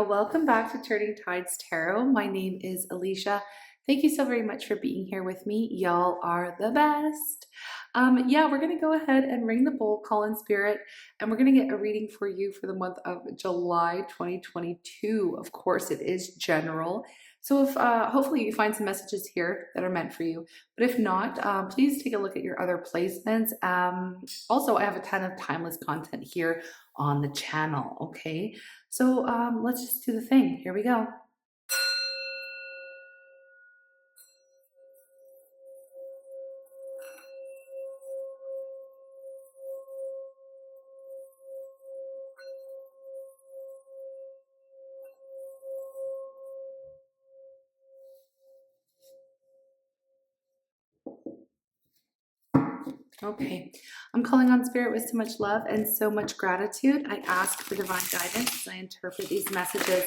Welcome back to Turning Tides Tarot. My name is Alishia. Thank you so very much for being here with me. Y'all are the best. We're going to go ahead and ring the bowl, call in spirit, and we're going to get a reading for you for the month of July 2022. Of course, it is general. So if hopefully you find some messages here that are meant for you. But if not, please take a look at your other placements. Also, I have a ton of timeless content here on the channel, okay? So let's just do the thing. Here we go. Okay, I'm calling on spirit with so much love and so much gratitude. I ask for divine guidance as I interpret these messages.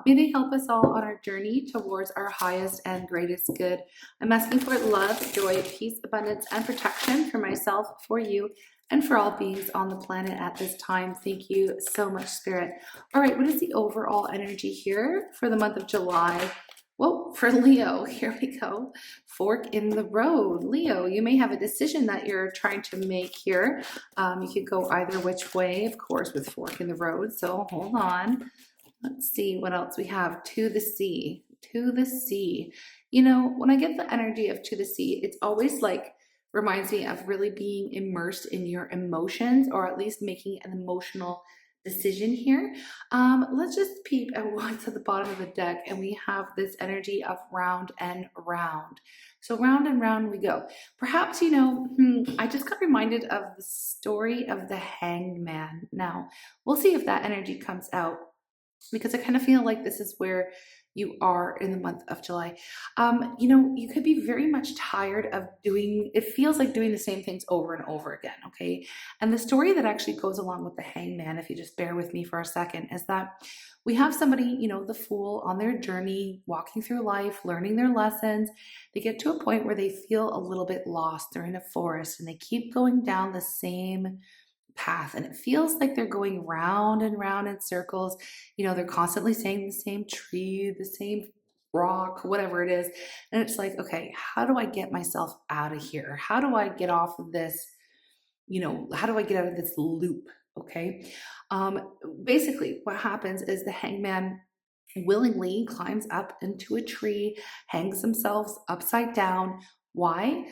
May they help us all on our journey towards our highest and greatest good. I'm asking for love, joy, peace, abundance, and protection for myself, for you, and for all beings on the planet at this time. Thank you so much, Spirit. All right, what is the overall energy here for the month of July? Well, for Leo, here we go. Fork in the road. Leo, you may have a decision that you're trying to make here. You could go either which way, of course, with fork in the road. So hold on. Let's see what else we have. To the sea. To the sea. You know, when I get the energy of to the sea, it's always like reminds me of really being immersed in your emotions, or at least making an emotional decision here. Let's just peep at what's at the bottom of the deck, and we have this energy of round and round. So round and round we go. Perhaps, I just got reminded of the story of the Hanged Man. Now, we'll see if that energy comes out, because I kind of feel like this is where you are in the month of July. You could be very much tired of it feels like doing the same things over and over again, okay? And the story that actually goes along with the hangman, if you just bear with me for a second, is that we have somebody, the fool, on their journey, walking through life, learning their lessons. They get to a point where they feel a little bit lost. They're in a forest and they keep going down the same path, and it feels like they're going round and round in circles. They're constantly saying the same tree, the same rock, whatever it is, and it's like, okay, how do I get myself out of here? How do I get off of this? How do I get out of this loop? Okay. Basically what happens is the hangman willingly climbs up into a tree, hangs themselves upside down. Why?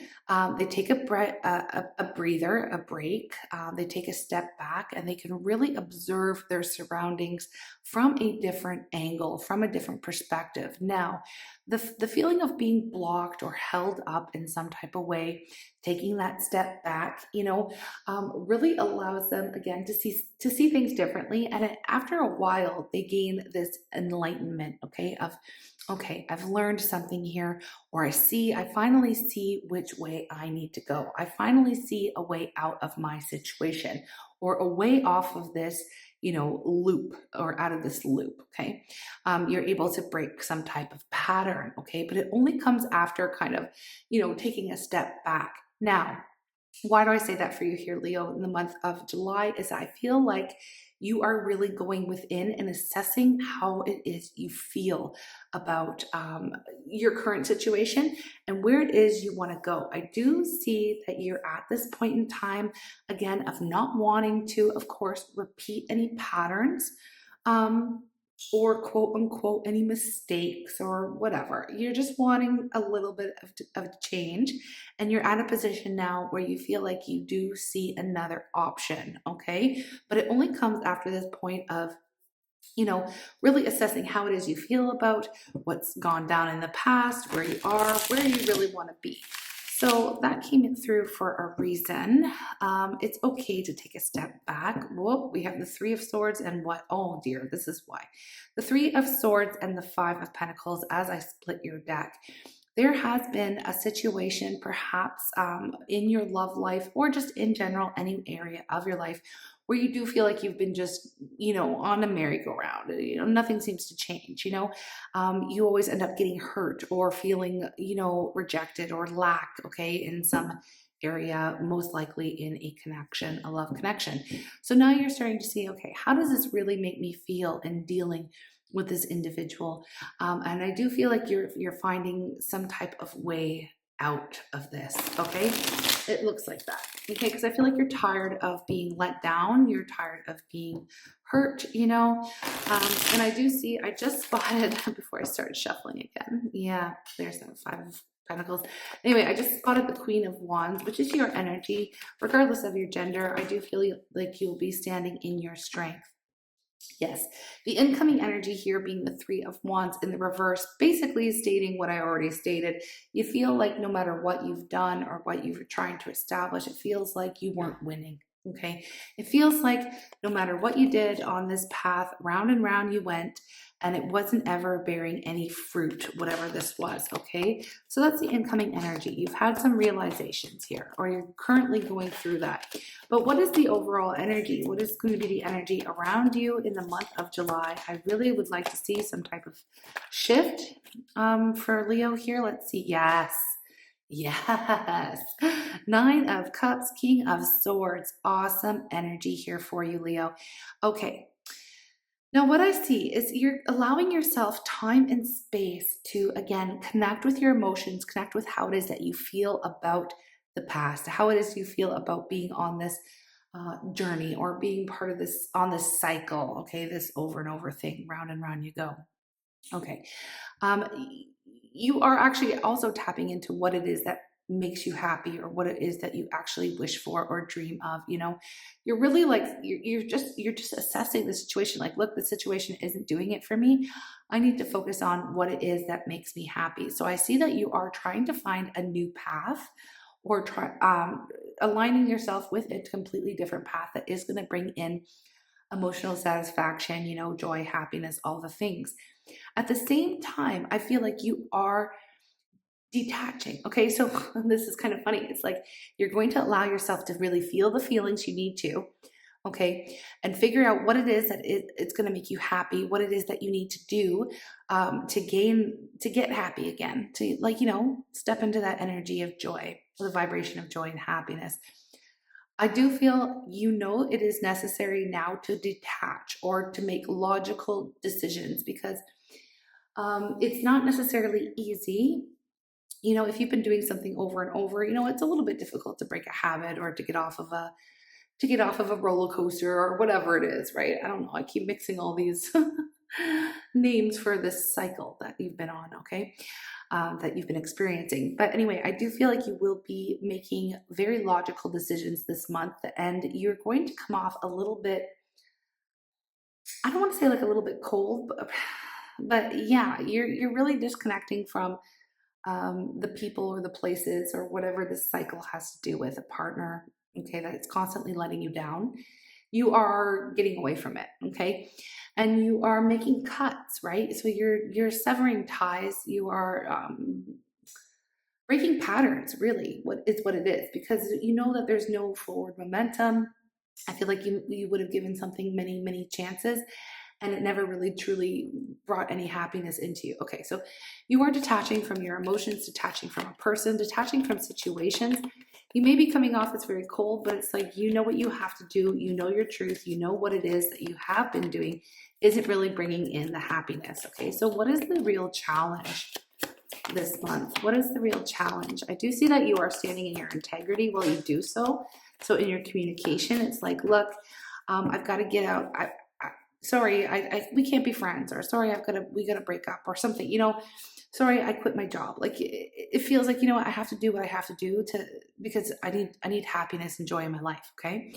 They take a breather, a break. They take a step back, and they can really observe their surroundings from a different angle, from a different perspective. Now, the feeling of being blocked or held up in some type of way, taking that step back, really allows them again to see things differently. And after a while, they gain this enlightenment. Okay, I've learned something here, or I finally see which way I need to go. I finally see a way out of my situation, or a way off of this, loop, or out of this loop. Okay. You're able to break some type of pattern. Okay. But it only comes after kind of, taking a step back. Now, why do I say that for you here, Leo, in the month of July? Is I feel like you are really going within and assessing how it is you feel about your current situation and where it is you want to go. I do see that you're at this point in time, again, of not wanting to, of course, repeat any patterns. Or quote unquote any mistakes or whatever. You're just wanting a little bit of change, and you're at a position now where you feel like you do see another option, okay? But it only comes after this point of really assessing how it is you feel about what's gone down in the past, where you are, where you really want to be. So that came in through for a reason. It's okay to take a step back. Whoop, we have the Three of Swords and what? Oh dear, this is why. The Three of Swords and the Five of Pentacles as I split your deck. There has been a situation perhaps in your love life, or just in general, any area of your life, where you do feel like you've been just, on a merry-go-round. Nothing seems to change. You always end up getting hurt or feeling, rejected or lack, okay, in some area, most likely in a connection, a love connection. So now you're starting to see, okay, how does this really make me feel in dealing with this individual. And I do feel like you're finding some type of way out of this, okay? It looks like that, okay? Because I feel like you're tired of being let down. You're tired of being hurt, you know? And I do see, I just spotted, before I started shuffling again, yeah, there's that Five of Pentacles. Anyway, I just spotted the Queen of Wands, which is your energy. Regardless of your gender, I do feel like you'll be standing in your strength. Yes, the incoming energy here being the Three of Wands in the reverse, basically stating what I already stated. You feel like no matter what you've done or what you're trying to establish, it feels like you weren't winning. Okay, it feels like no matter what you did on this path, round and round you went, and it wasn't ever bearing any fruit, whatever this was. Okay, so that's the incoming energy. You've had some realizations here, or you're currently going through that. But what is the overall energy? What is going to be the energy around you in the month of July? I really would like to see some type of shift for Leo here. Let's see. Yes. Yes. Nine of Cups, King of Swords. Awesome energy here for you, Leo. Okay. Now, what I see is you're allowing yourself time and space to, again, connect with your emotions, connect with how it is that you feel about the past, how it is you feel about being on this journey or being part of this, on this cycle, okay, this over and over thing, round and round you go. Okay. You are actually also tapping into what it is that makes you happy or what it is that you actually wish for or dream of. You know, you're really like you're just assessing the situation, like, look, the situation isn't doing it for me. I need to focus on what it is that makes me happy. So I see that you are trying to find a new path, or aligning yourself with a completely different path that is going to bring in emotional satisfaction, you know, joy, happiness, all the things. At the same time, I feel like you are detaching. Okay, so this is kind of funny. It's like you're going to allow yourself to really feel the feelings you need to, okay, and figure out what it is that it's going to make you happy, what it is that you need to do to get happy again, to, like, you know, step into that energy of joy, the vibration of joy and happiness. I do feel, you know, it is necessary now to detach or to make logical decisions, because it's not necessarily easy. You know, if you've been doing something over and over, you know, it's a little bit difficult to break a habit or to get off of a roller coaster or whatever it is, right? I don't know. I keep mixing all these names for this cycle that you've been on, okay? That you've been experiencing. But anyway, I do feel like you will be making very logical decisions this month, and you're going to come off a little bit, I don't want to say like a little bit cold, but yeah, you're really disconnecting from the people or the places or whatever this cycle has to do with, a partner, okay, that it's constantly letting you down. You are getting away from it, okay, and you are making cuts, right? So you're severing ties. You are breaking patterns, really. What it is, because you know that there's no forward momentum. I feel like you would have given something many chances, and it never really truly brought any happiness into you. Okay, so you are detaching from your emotions, detaching from a person, detaching from situations. You may be coming off as very cold, but it's like, you know what you have to do. You know your truth. You know what it is that you have been doing isn't really bringing in the happiness. Okay, so what is the real challenge this month? What is the real challenge? I do see that you are standing in your integrity while you do so. So in your communication, it's like, look, I've got to get out. Sorry, we can't be friends, or sorry, we gotta break up, or something, you know, sorry, I quit my job. Like it feels like, you know what, I have to do what I have to do because I need happiness and joy in my life. Okay.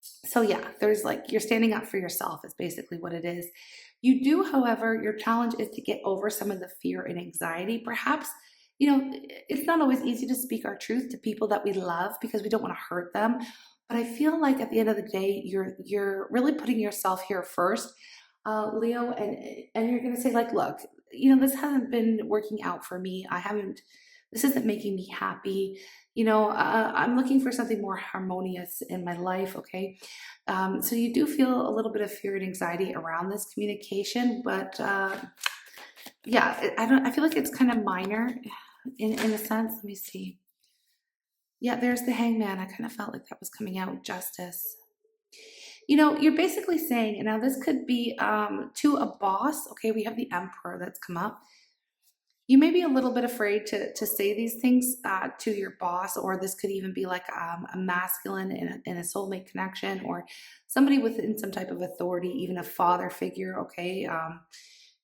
So yeah, there's like, you're standing up for yourself is basically what it is. You do, however, your challenge is to get over some of the fear and anxiety. Perhaps, you know, it's not always easy to speak our truth to people that we love because we don't want to hurt them. But I feel like at the end of the day, you're really putting yourself here first, Leo, and you're going to say, like, look, you know, this hasn't been working out for me. This isn't making me happy. You know, I'm looking for something more harmonious in my life. Okay. So you do feel a little bit of fear and anxiety around this communication, but yeah, I feel like it's kind of minor in a sense. Let me see. Yeah, there's the Hangman. I kind of felt like that was coming out. Justice. you're basically saying, and now this could be to a boss. Okay, we have the Emperor that's come up. You may be a little bit afraid to say these things to your boss, or this could even be like a masculine in a soulmate connection, or somebody within some type of authority, even a father figure. Okay,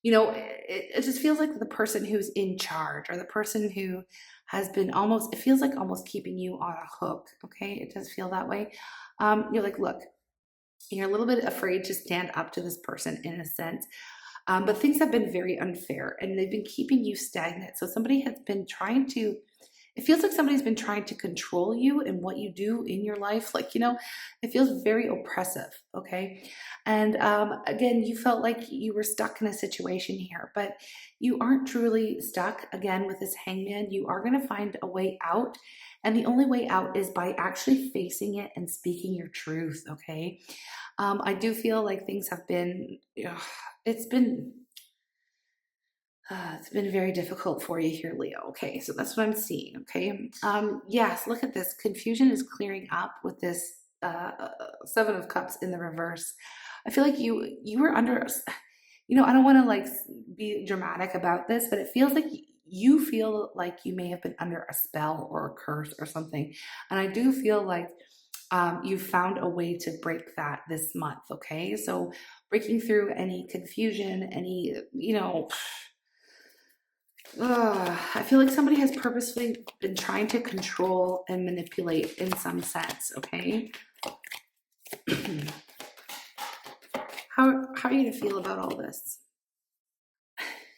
it just feels like the person who's in charge, or the person who has been almost, it feels like almost keeping you on a hook. Okay, it does feel that way. You're like, look, you're a little bit afraid to stand up to this person in a sense. But things have been very unfair and they've been keeping you stagnant. So somebody has been trying to, it feels like somebody's been trying to control you and what you do in your life. Like, it feels very oppressive. Okay. And again, you felt like you were stuck in a situation here, but you aren't truly stuck. Again, with this Hangman, you are going to find a way out. And the only way out is by actually facing it and speaking your truth. Okay. I do feel like things have been, it's been it's been very difficult for you here, Leo. Okay, so that's what I'm seeing. Okay, yes, look at this. Confusion is clearing up with this Seven of Cups in the reverse. I feel like you were under, I don't want to like be dramatic about this, but it feels like you feel like you may have been under a spell or a curse or something, and I do feel like you found a way to break that this month. Okay, so breaking through any confusion, any, I feel like somebody has purposefully been trying to control and manipulate in some sense. Okay. How are you going to feel about all this?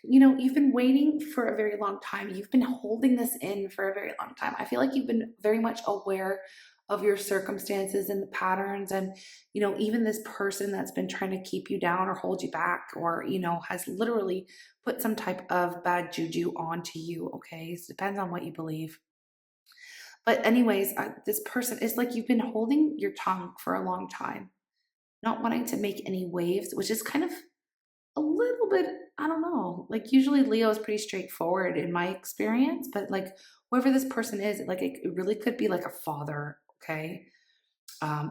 You've been waiting for a very long time. You've been holding this in for a very long time. I feel like you've been very much aware of your circumstances and the patterns, and even this person that's been trying to keep you down or hold you back, or has literally put some type of bad juju onto you. Okay, it depends on what you believe. But anyways, this person is like, you've been holding your tongue for a long time, not wanting to make any waves, which is kind of a little bit, I don't know, like usually Leo is pretty straightforward in my experience, but like whoever this person is, like it really could be like a father. Okay,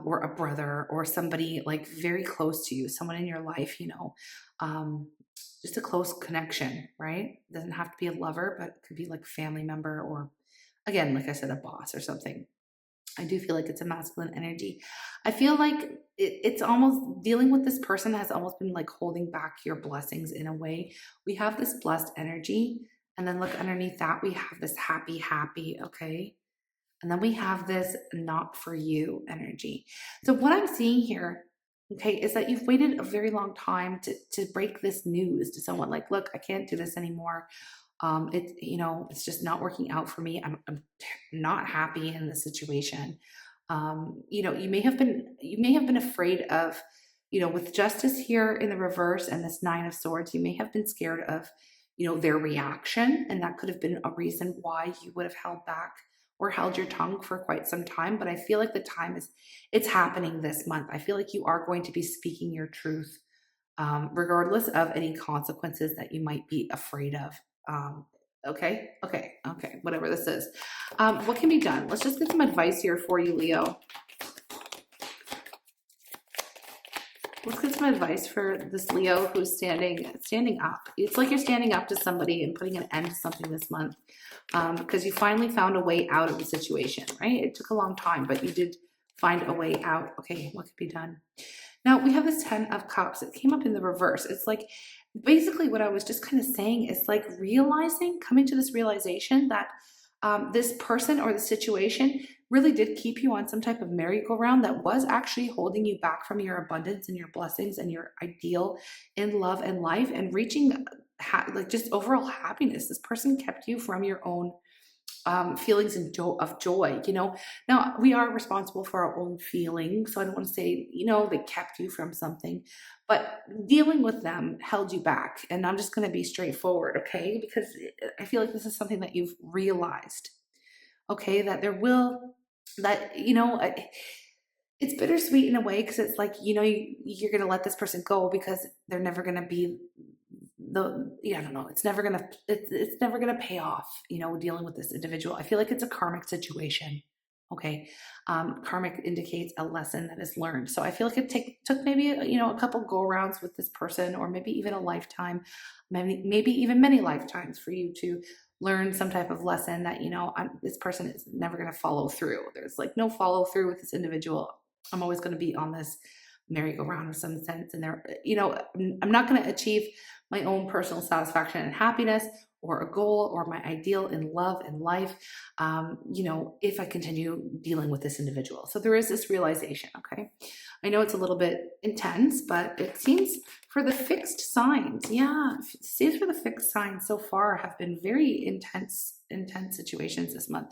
or a brother, or somebody like very close to you, someone in your life, just a close connection, right? Doesn't have to be a lover, but it could be like a family member, or again, like I said, a boss or something. I do feel like it's a masculine energy. I feel like it's almost, dealing with this person has almost been like holding back your blessings in a way. We have this blessed energy, and then look underneath that, we have this happy, okay? And then we have this not for you energy. So what I'm seeing here, okay, is that you've waited a very long time to break this news to someone. Like, look, I can't do this anymore. It's just not working out for me. I'm not happy in this situation. You may have been afraid of, with justice here in the reverse and this Nine of Swords, you may have been scared of, their reaction, and that could have been a reason why you would have held back or held your tongue for quite some time. But I feel like the time it's happening this month. I feel like you are going to be speaking your truth, regardless of any consequences that you might be afraid of. Okay, whatever this is. What can be done? Let's just get some advice here for you, Leo. Let's get some advice for this Leo who's standing up. It's like you're standing up to somebody and putting an end to something this month, because you finally found a way out of the situation, right? It took a long time, but you did find a way out. Okay, what could be done? Now we have this 10 of Cups. It came up in the reverse. It's like basically what I was just kind of saying is like coming to this realization that this person or the situation really did keep you on some type of merry-go-round that was actually holding you back from your abundance and your blessings and your ideal in love and life, and reaching like just overall happiness. This person kept you from your own feelings of joy. Now we are responsible for our own feelings, so I don't want to say they kept you from something, but dealing with them held you back. And I'm just going to be straightforward, okay, because I feel like this is something that you've realized, okay, that it's bittersweet in a way, because it's like you're going to let this person go because they're never going to be I don't know, it's never gonna pay off, dealing with this individual. I feel like it's a karmic situation. Okay. Karmic indicates a lesson that is learned. So I feel like it took maybe, a couple go arounds with this person, or maybe even a lifetime, maybe even many lifetimes for you to learn some type of lesson that, this person is never going to follow through. There's like no follow through with this individual. I'm always going to be on this merry-go-round of some sense. And I'm not going to achieve my own personal satisfaction and happiness, or a goal, or my ideal in love and life, if I continue dealing with this individual. So there is this realization, okay? I know it's a little bit intense, but it seems for the fixed signs, it seems for the fixed signs so far have been very intense situations this month.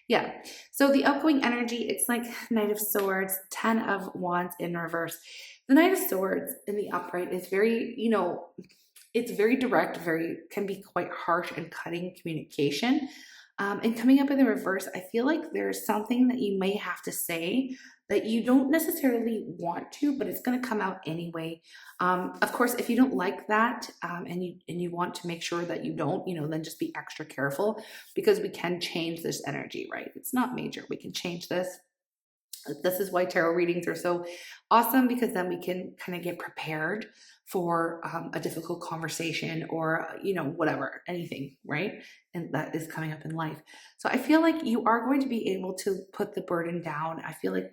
Yeah. So the outgoing energy, it's like Knight of Swords, 10 of Wands in reverse. The Knight of Swords in the upright is very, it's very direct, can be quite harsh and cutting communication. And coming up in the reverse, I feel like there's something that you may have to say that you don't necessarily want to, but it's going to come out anyway. Of course, if you don't like that, and you want to make sure that you don't, then just be extra careful, because we can change this energy, right? It's not major. We can change this. This is why tarot readings are so awesome, because then we can kind of get prepared for a difficult conversation, or, whatever, anything, right? And that is coming up in life. So I feel like you are going to be able to put the burden down. I feel like,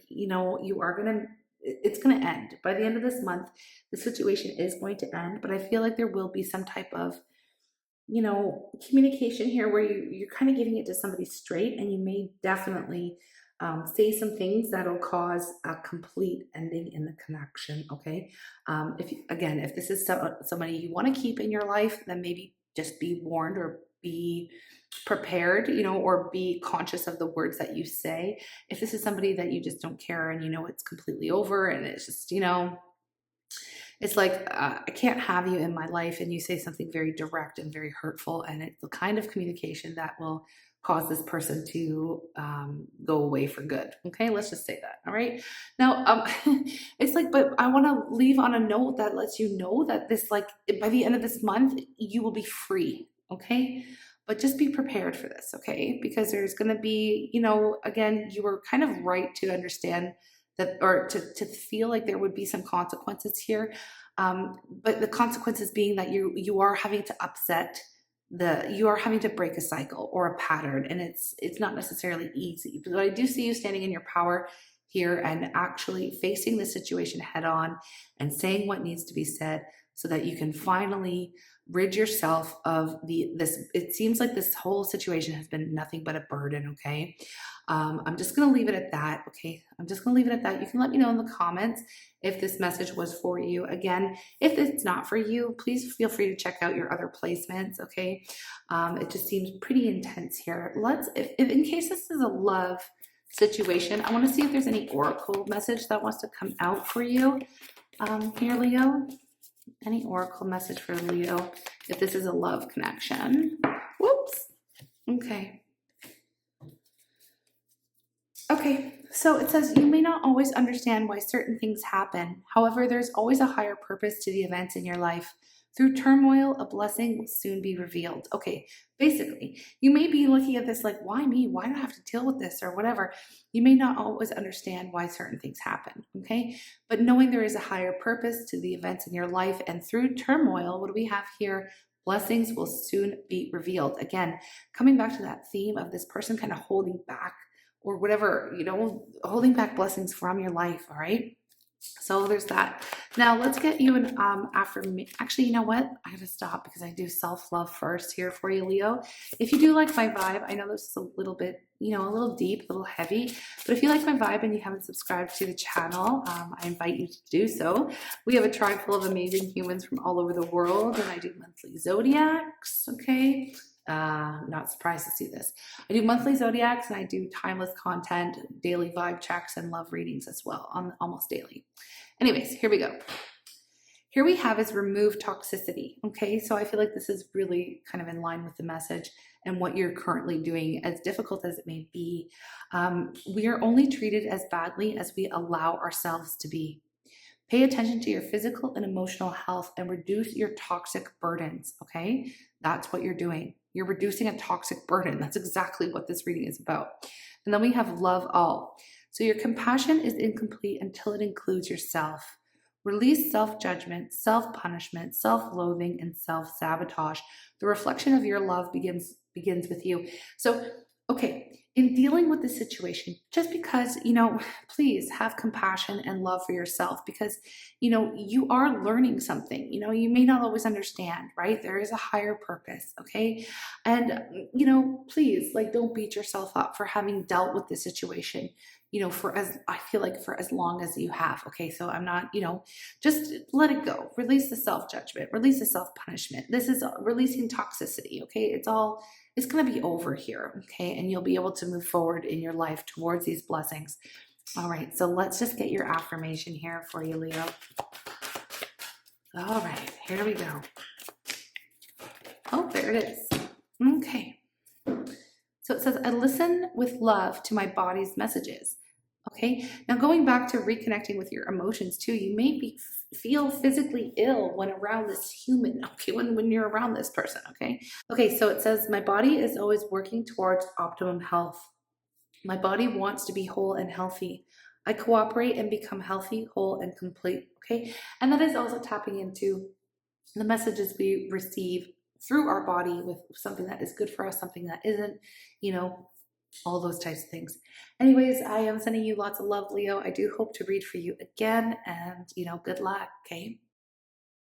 it's going to end by the end of this month. The situation is going to end, but I feel like there will be some type of, communication here where you're kind of giving it to somebody straight, and you may definitely say some things that'll cause a complete ending in the connection. Okay. If this is somebody you want to keep in your life, then maybe just be warned, or be prepared, or be conscious of the words that you say. If this is somebody that you just don't care, and it's completely over, and it's just, it's like, I can't have you in my life, and you say something very direct and very hurtful, and it's the kind of communication that will cause this person to go away for good. Okay, let's just say that. All right. Now, it's like, but I want to leave on a note that lets you know that this, like, by the end of this month, you will be free. Okay. But just be prepared for this. Okay. Because there's going to be, again, you were kind of right to understand that, or to feel like there would be some consequences here. But the consequences being that you are having to you are having to break a cycle or a pattern, and it's not necessarily easy. But I do see you standing in your power here, and actually facing the situation head on, and saying what needs to be said, so that you can finally rid yourself of this. It seems like this whole situation has been nothing but a burden. Okay. I'm just going to leave it at that. Okay. I'm just going to leave it at that. You can let me know in the comments if this message was for you. Again, if it's not for you, please feel free to check out your other placements. Okay. It just seems pretty intense here. If in case this is a love situation, I want to see if there's any oracle message that wants to come out for you. Here, Leo. Any oracle message for Leo if this is a love connection? Whoops. Okay. Okay, so it says, you may not always understand why certain things happen. However, there's always a higher purpose to the events in your life. Through turmoil, a blessing will soon be revealed. Okay, basically, you may be looking at this like, why me? Why do I have to deal with this, or whatever? You may not always understand why certain things happen, okay? But knowing there is a higher purpose to the events in your life, and through turmoil, what do we have here? Blessings will soon be revealed. Again, coming back to that theme of this person kind of holding back, or whatever, holding back blessings from your life, all right? So there's that. Now let's get you an affirmation. Actually, you know what? I gotta stop, because I do self-love first here for you, Leo. If you do like my vibe, I know this is a little bit, a little deep, a little heavy, but if you like my vibe and you haven't subscribed to the channel, I invite you to do so. We have a tribe full of amazing humans from all over the world, and I do monthly zodiacs, okay? Not surprised to see this. I do monthly zodiacs, and I do timeless content, daily vibe checks, and love readings as well, on almost daily. Anyways, here we go. Here we have is remove toxicity. Okay, so I feel like this is really kind of in line with the message and what you're currently doing, as difficult as it may be. We are only treated as badly as we allow ourselves to be. Pay attention to your physical and emotional health and reduce your toxic burdens, okay? That's what you're doing. You're reducing a toxic burden. That's exactly what this reading is about. And then we have love all. So your compassion is incomplete until it includes yourself. Release self-judgment, self-punishment, self-loathing, and self-sabotage. The reflection of your love begins with you. So, okay, in dealing with the situation, just because, please have compassion and love for yourself, because, you are learning something. You may not always understand, right? There is a higher purpose, okay? And, please, like, don't beat yourself up for having dealt with the situation, for as long as you have, okay? So I'm not, just let it go. Release the self-judgment, release the self-punishment. This is releasing toxicity, okay? It's going to be over here, okay? And you'll be able to move forward in your life towards these blessings. All right, so let's just get your affirmation here for you, Leo. All right, here we go. Oh, there it is. Okay. So it says, I listen with love to my body's messages. Okay, now going back to reconnecting with your emotions too, you may feel physically ill when around this human, okay, when you're around this person, okay? Okay, so it says, my body is always working towards optimum health. My body wants to be whole and healthy. I cooperate and become healthy, whole, and complete, okay? And that is also tapping into the messages we receive through our body with something that is good for us, something that isn't, all those types of things. Anyways, I am sending you lots of love, Leo. I do hope to read for you again, and good luck, okay?